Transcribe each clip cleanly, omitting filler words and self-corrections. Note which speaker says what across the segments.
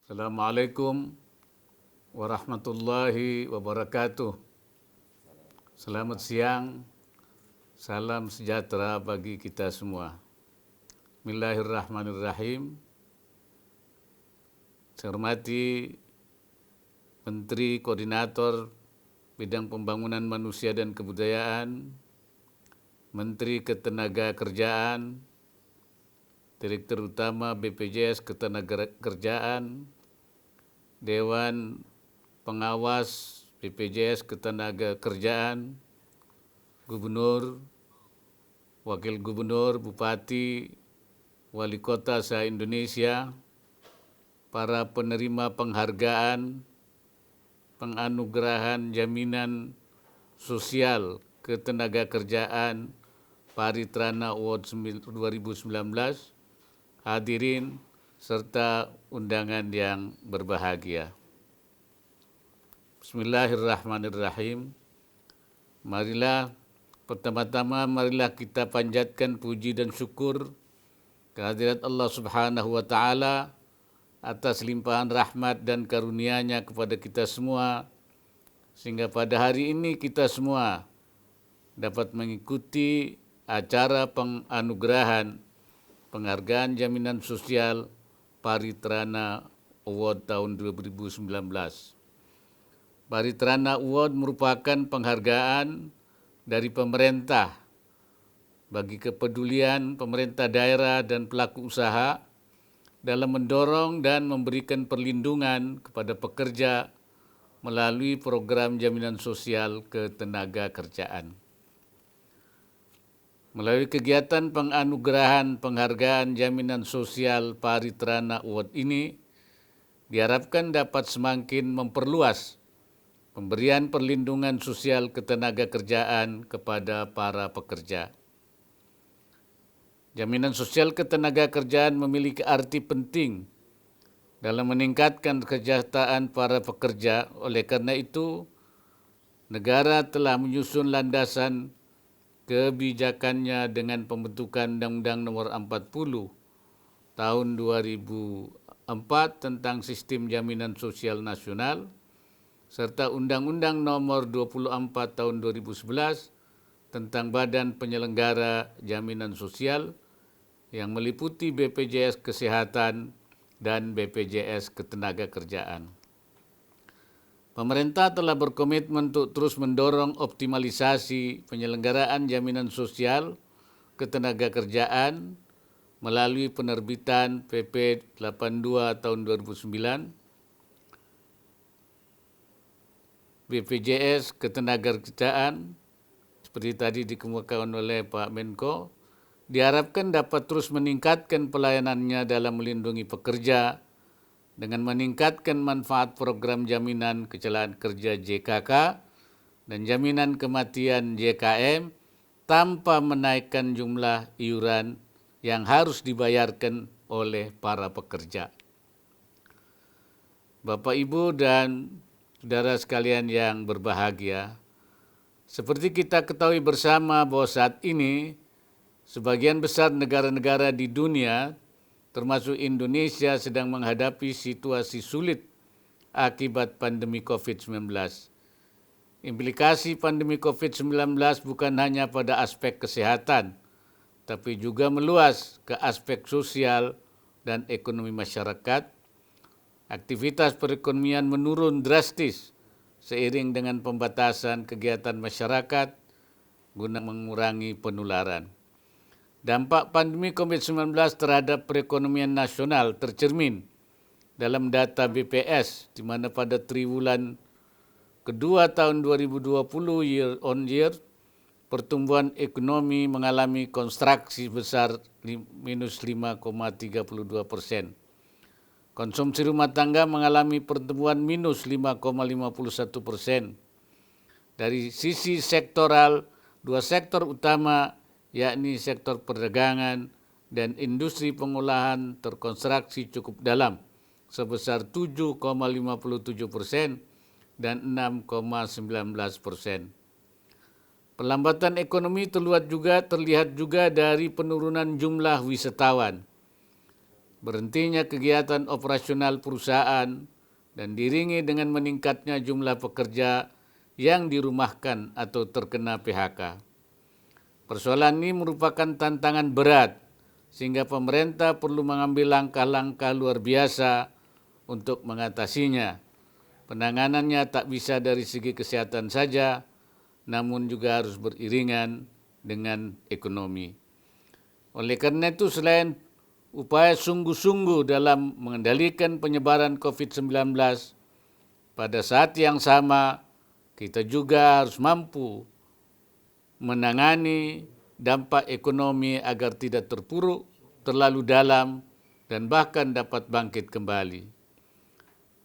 Speaker 1: Assalamualaikum warahmatullahi wabarakatuh. Selamat siang, salam sejahtera bagi kita semua. Bismillahirrahmanirrahim. Saya hormati Menteri Koordinator Bidang Pembangunan Manusia dan Kebudayaan, Menteri Ketenagakerjaan, Direktur Utama BPJS Ketenagakerjaan, Dewan Pengawas BPJS Ketenagakerjaan, Gubernur, Wakil Gubernur, Bupati, Wali Kota se-Indonesia, para penerima penghargaan, penganugerahan jaminan sosial ketenagakerjaan Paritrana Award 2019, hadirin serta undangan yang berbahagia. Bismillahirrahmanirrahim. Pertama-tama marilah kita panjatkan puji dan syukur kehadirat Allah Subhanahu wa taala atas limpahan rahmat dan karunia-Nya kepada kita semua, sehingga pada hari ini kita semua dapat mengikuti acara penganugerahan penghargaan jaminan sosial Paritrana Award tahun 2019. Paritrana Award merupakan penghargaan dari pemerintah bagi kepedulian pemerintah daerah dan pelaku usaha dalam mendorong dan memberikan perlindungan kepada pekerja melalui program jaminan sosial ketenagakerjaan. Melalui kegiatan penganugerahan penghargaan jaminan sosial Paritrana Award ini diharapkan dapat semakin memperluas pemberian perlindungan sosial ketenagakerjaan kepada para pekerja. Jaminan sosial ketenagakerjaan memiliki arti penting dalam meningkatkan kesejahteraan para pekerja. Oleh karena itu, negara telah menyusun landasan kebijakannya dengan pembentukan Undang-Undang Nomor 40 Tahun 2004 tentang Sistem Jaminan Sosial Nasional serta Undang-Undang Nomor 24 Tahun 2011 tentang Badan Penyelenggara Jaminan Sosial yang meliputi BPJS Kesehatan dan BPJS Ketenagakerjaan. Pemerintah telah berkomitmen untuk terus mendorong optimalisasi penyelenggaraan jaminan sosial ketenagakerjaan melalui penerbitan PP 82 tahun 2009, BPJS Ketenagakerjaan, seperti tadi dikemukakan oleh Pak Menko, diharapkan dapat terus meningkatkan pelayanannya dalam melindungi pekerja dengan meningkatkan manfaat program jaminan kecelakaan kerja JKK dan jaminan kematian JKM tanpa menaikkan jumlah iuran yang harus dibayarkan oleh para pekerja. Bapak, Ibu, dan saudara sekalian yang berbahagia, seperti kita ketahui bersama bahwa saat ini sebagian besar negara-negara di dunia termasuk Indonesia sedang menghadapi situasi sulit akibat pandemi COVID-19. Implikasi pandemi COVID-19 bukan hanya pada aspek kesehatan, tapi juga meluas ke aspek sosial dan ekonomi masyarakat. Aktivitas perekonomian menurun drastis seiring dengan pembatasan kegiatan masyarakat guna mengurangi penularan. Dampak pandemi COVID-19 terhadap perekonomian nasional tercermin dalam data BPS, di mana pada triwulan kedua tahun 2020 year on year, pertumbuhan ekonomi mengalami kontraksi sebesar minus 5,32%. Konsumsi rumah tangga mengalami pertumbuhan minus 5,51%. Dari sisi sektoral, dua sektor utama yakni sektor perdagangan dan industri pengolahan terkontraksi cukup dalam sebesar 7,57% dan 6,19%. Pelambatan ekonomi terlihat juga dari penurunan jumlah wisatawan. berhentinya kegiatan operasional perusahaan, dan diiringi dengan meningkatnya jumlah pekerja yang dirumahkan atau terkena PHK. Persoalan ini merupakan tantangan berat, sehingga pemerintah perlu mengambil langkah-langkah luar biasa untuk mengatasinya. Penanganannya tak bisa dari segi kesehatan saja, namun juga harus beriringan dengan ekonomi. Oleh karena itu, selain upaya sungguh-sungguh dalam mengendalikan penyebaran COVID-19, pada saat yang sama kita juga harus mampu menangani dampak ekonomi agar tidak terpuruk terlalu dalam dan bahkan dapat bangkit kembali.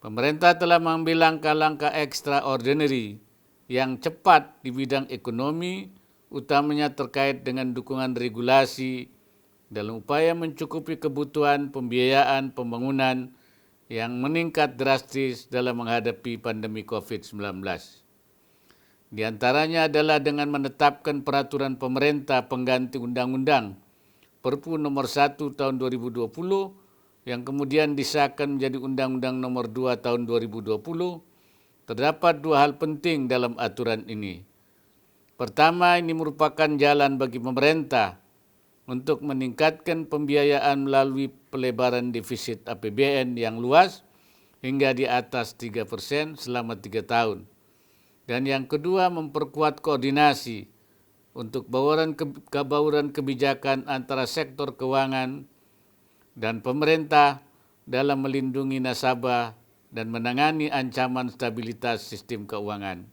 Speaker 1: Pemerintah telah mengambil langkah-langkah extraordinary yang cepat di bidang ekonomi, utamanya terkait dengan dukungan regulasi dalam upaya mencukupi kebutuhan pembiayaan pembangunan yang meningkat drastis dalam menghadapi pandemi COVID-19. Di antaranya adalah dengan menetapkan peraturan pemerintah pengganti undang-undang Perpu nomor 1 tahun 2020 yang kemudian disahkan menjadi Undang-Undang nomor 2 tahun 2020. Terdapat dua hal penting dalam aturan ini. Pertama, ini merupakan jalan bagi pemerintah untuk meningkatkan pembiayaan melalui pelebaran defisit APBN yang luas hingga di atas 3% selama 3 tahun. Dan yang kedua, memperkuat koordinasi untuk bauran kebijakan antara sektor keuangan dan pemerintah dalam melindungi nasabah dan menangani ancaman stabilitas sistem keuangan.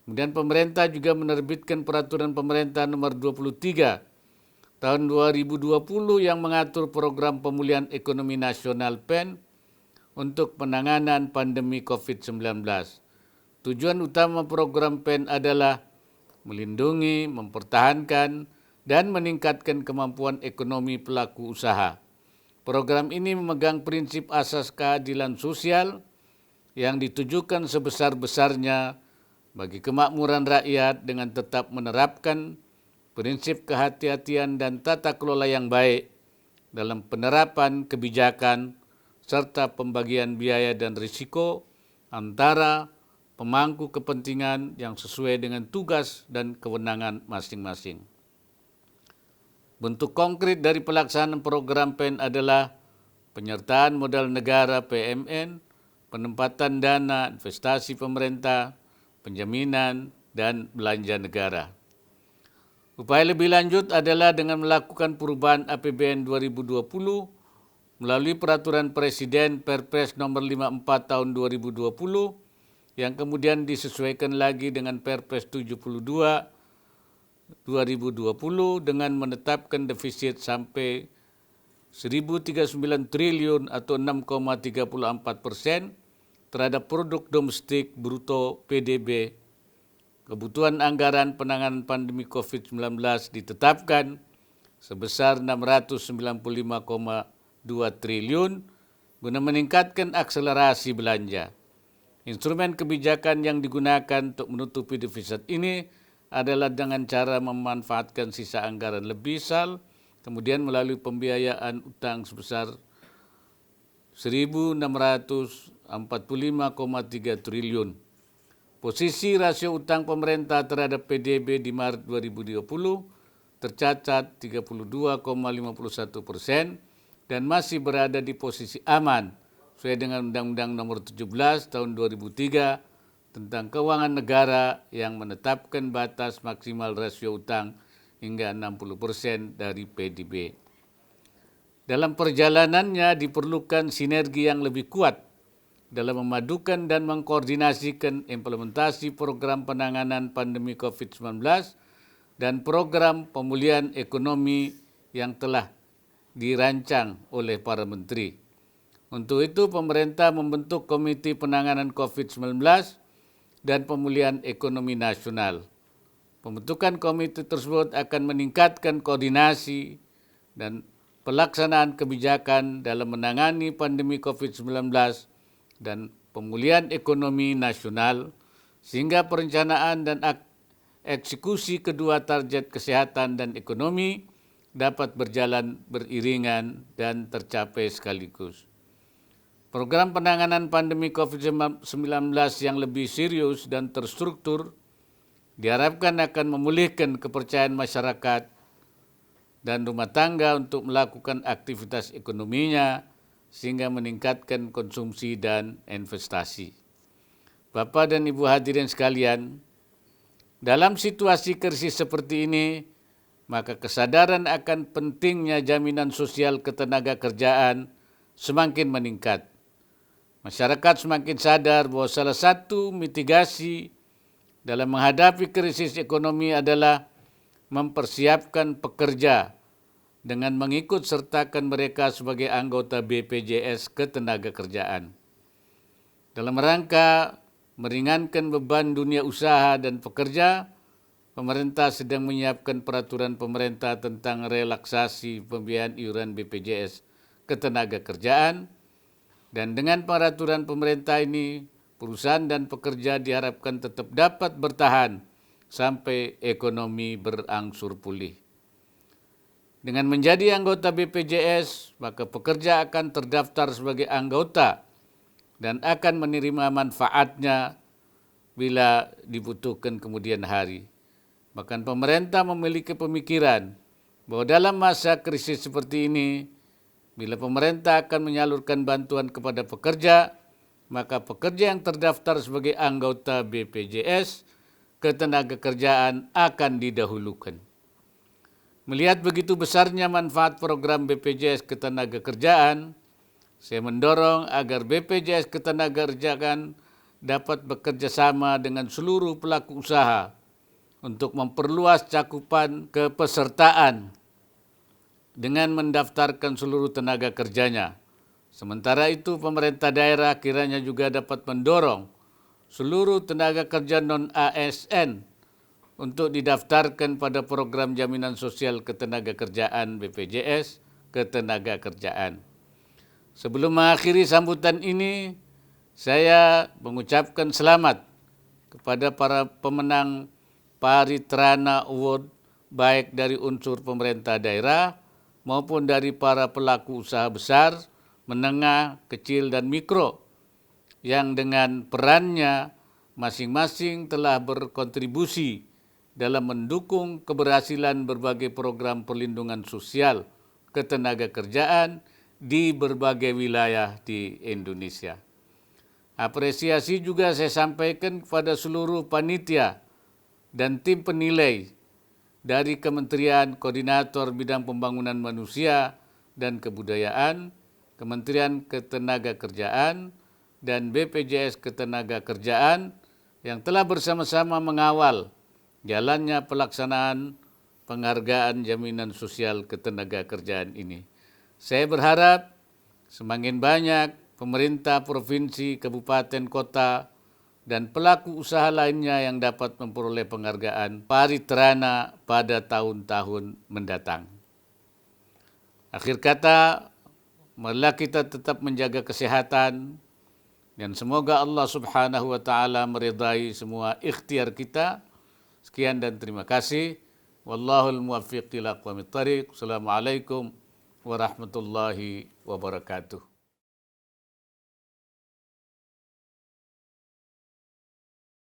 Speaker 1: Kemudian pemerintah juga menerbitkan peraturan pemerintah nomor 23 tahun 2020 yang mengatur program pemulihan ekonomi nasional PEN untuk penanganan pandemi COVID-19. Tujuan utama program PEN adalah melindungi, mempertahankan, dan meningkatkan kemampuan ekonomi pelaku usaha. Program ini memegang prinsip asas keadilan sosial yang ditujukan sebesar-besarnya bagi kemakmuran rakyat dengan tetap menerapkan prinsip kehati-hatian dan tata kelola yang baik dalam penerapan kebijakan serta pembagian biaya dan risiko antara pemangku kepentingan yang sesuai dengan tugas dan kewenangan masing-masing. Bentuk konkret dari pelaksanaan program PEN adalah penyertaan modal negara PMN, penempatan dana investasi pemerintah, penjaminan, dan belanja negara. Upaya lebih lanjut adalah dengan melakukan perubahan APBN 2020 melalui peraturan Presiden Perpres nomor 54 tahun 2020 yang kemudian disesuaikan lagi dengan Perpres 72 2020 dengan menetapkan defisit sampai 1.039 triliun atau 6,34% terhadap produk domestik bruto PDB. Kebutuhan anggaran penanganan pandemi COVID-19 ditetapkan sebesar 695,2 triliun guna meningkatkan akselerasi belanja. Instrumen kebijakan yang digunakan untuk menutupi defisit ini adalah dengan cara memanfaatkan sisa anggaran lebih SAL, kemudian melalui pembiayaan utang sebesar 1.645,3 triliun. Posisi rasio utang pemerintah terhadap PDB di Maret 2020 tercatat 32,51% dan masih berada di posisi aman sesuai dengan Undang-Undang nomor 17 tahun 2003 tentang keuangan negara yang menetapkan batas maksimal rasio utang hingga 60% dari PDB. Dalam perjalanannya diperlukan sinergi yang lebih kuat dalam memadukan dan mengkoordinasikan implementasi program penanganan pandemi COVID-19 dan program pemulihan ekonomi yang telah dirancang oleh para menteri. Untuk itu, pemerintah membentuk Komite Penanganan COVID-19 dan Pemulihan Ekonomi Nasional. Pembentukan komite tersebut akan meningkatkan koordinasi dan pelaksanaan kebijakan dalam menangani pandemi COVID-19 dan pemulihan ekonomi nasional, sehingga perencanaan dan eksekusi kedua target kesehatan dan ekonomi dapat berjalan beriringan dan tercapai sekaligus. Program penanganan pandemi COVID-19 yang lebih serius dan terstruktur diharapkan akan memulihkan kepercayaan masyarakat dan rumah tangga untuk melakukan aktivitas ekonominya sehingga meningkatkan konsumsi dan investasi. Bapak dan Ibu hadirin sekalian, dalam situasi krisis seperti ini, maka kesadaran akan pentingnya jaminan sosial ketenagakerjaan semakin meningkat. Masyarakat semakin sadar bahwa salah satu mitigasi dalam menghadapi krisis ekonomi adalah mempersiapkan pekerja dengan mengikut sertakan mereka sebagai anggota BPJS Ketenagakerjaan. Dalam rangka meringankan beban dunia usaha dan pekerja, pemerintah sedang menyiapkan peraturan pemerintah tentang relaksasi pembiayaan iuran BPJS Ketenagakerjaan. Dan dengan peraturan pemerintah ini, perusahaan dan pekerja diharapkan tetap dapat bertahan sampai ekonomi berangsur pulih. Dengan menjadi anggota BPJS, maka pekerja akan terdaftar sebagai anggota dan akan menerima manfaatnya bila dibutuhkan kemudian hari. Bahkan pemerintah memiliki pemikiran bahwa dalam masa krisis seperti ini, bila pemerintah akan menyalurkan bantuan kepada pekerja, maka pekerja yang terdaftar sebagai anggota BPJS Ketenagakerjaan akan didahulukan. Melihat begitu besarnya manfaat program BPJS Ketenagakerjaan, saya mendorong agar BPJS Ketenagakerjaan dapat bekerja sama dengan seluruh pelaku usaha untuk memperluas cakupan kepesertaan dengan mendaftarkan seluruh tenaga kerjanya. Sementara itu, pemerintah daerah kiranya juga dapat mendorong seluruh tenaga kerja non-ASN untuk didaftarkan pada program jaminan sosial ketenagakerjaan BPJS Ketenagakerjaan. Sebelum mengakhiri sambutan ini, saya mengucapkan selamat kepada para pemenang Paritrana Award baik dari unsur pemerintah daerah maupun dari para pelaku usaha besar, menengah, kecil, dan mikro yang dengan perannya masing-masing telah berkontribusi dalam mendukung keberhasilan berbagai program perlindungan sosial ketenagakerjaan di berbagai wilayah di Indonesia. Apresiasi juga saya sampaikan kepada seluruh panitia dan tim penilai dari Kementerian Koordinator Bidang Pembangunan Manusia dan Kebudayaan, Kementerian Ketenagakerjaan, dan BPJS Ketenagakerjaan yang telah bersama-sama mengawal jalannya pelaksanaan penghargaan jaminan sosial ketenagakerjaan ini. Saya berharap semakin banyak pemerintah provinsi, kabupaten, kota, dan pelaku usaha lainnya yang dapat memperoleh penghargaan Paritrana pada tahun-tahun mendatang. Akhir kata, marilah kita tetap menjaga kesehatan dan semoga Allah Subhanahu wa taala meridai semua ikhtiar kita. Sekian dan terima kasih. Wallahul muwaffiq ila aqwamit thariq. Assalamualaikum warahmatullahi wabarakatuh.